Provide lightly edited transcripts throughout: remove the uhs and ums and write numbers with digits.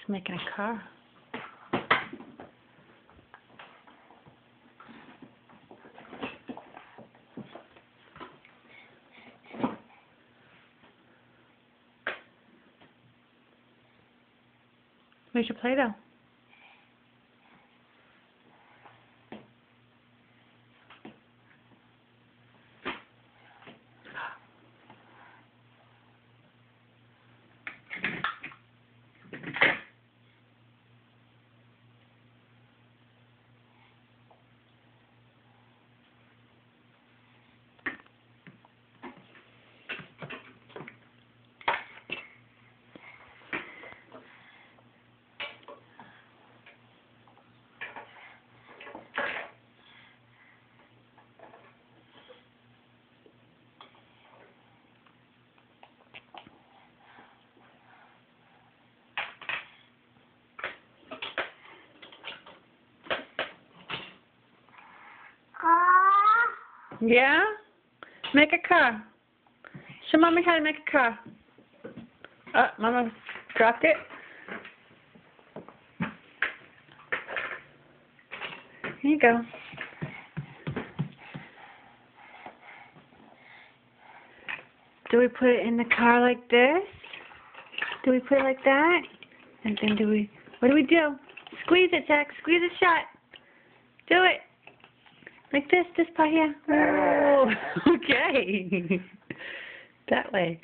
making a car. Where's your Play-Doh? Yeah? Make a car. Show Mommy how to make a car. Mama dropped it. Here you go. Do we put it in the car like this? Do we put it like that? And then what do we do? Squeeze it, Jack. Squeeze it shut. Do it. Like this part here. Oh, okay. That way.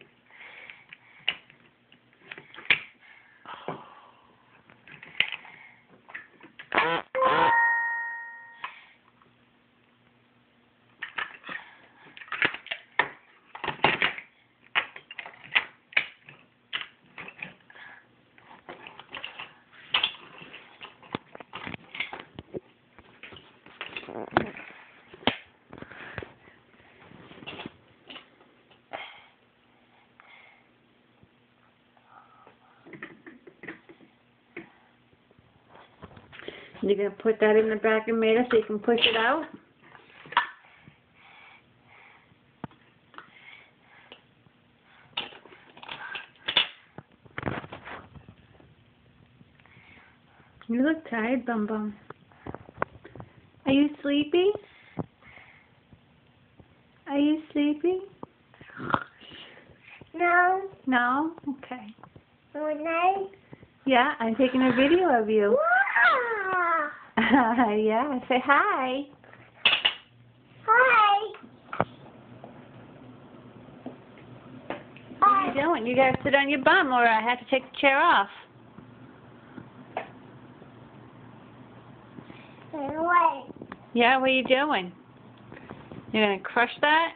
You're going to put that in the back of Mater so you can push it out? You look tired, Bum Bum. Are you sleepy? Are you sleepy? No. No? Okay. Good night. Yeah, I'm taking a video of you. Yeah, say hi. Hi. What are you doing? You gotta sit on your bum or I have to take the chair off. Wait. Yeah, what are you doing? You're gonna crush that?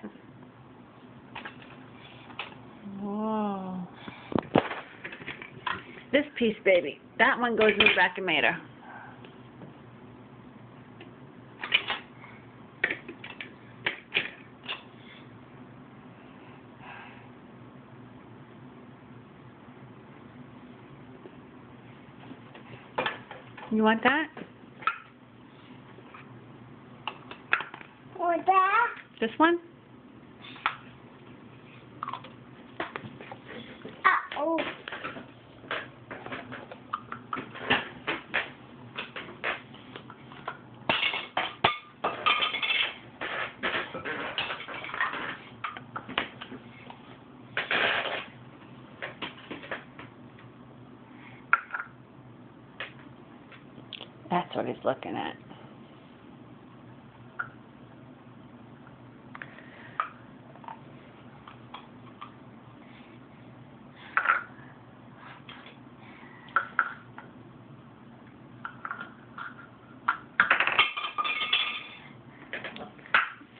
Whoa. This piece, baby. That one goes in the back of Mater. You want that? What's that? This one? Oh. That's what he's looking at.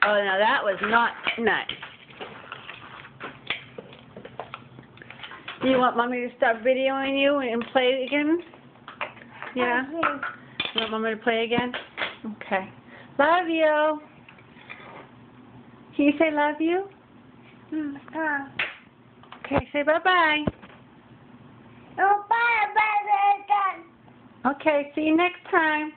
Oh, now that was not nice. Do you want Mommy to stop videoing you and play again? Yeah? You want Mommy to play again? Okay. Love you. Can you say love you? Okay, say bye-bye. Oh, bye, bye, bye, bye. Okay, see you next time.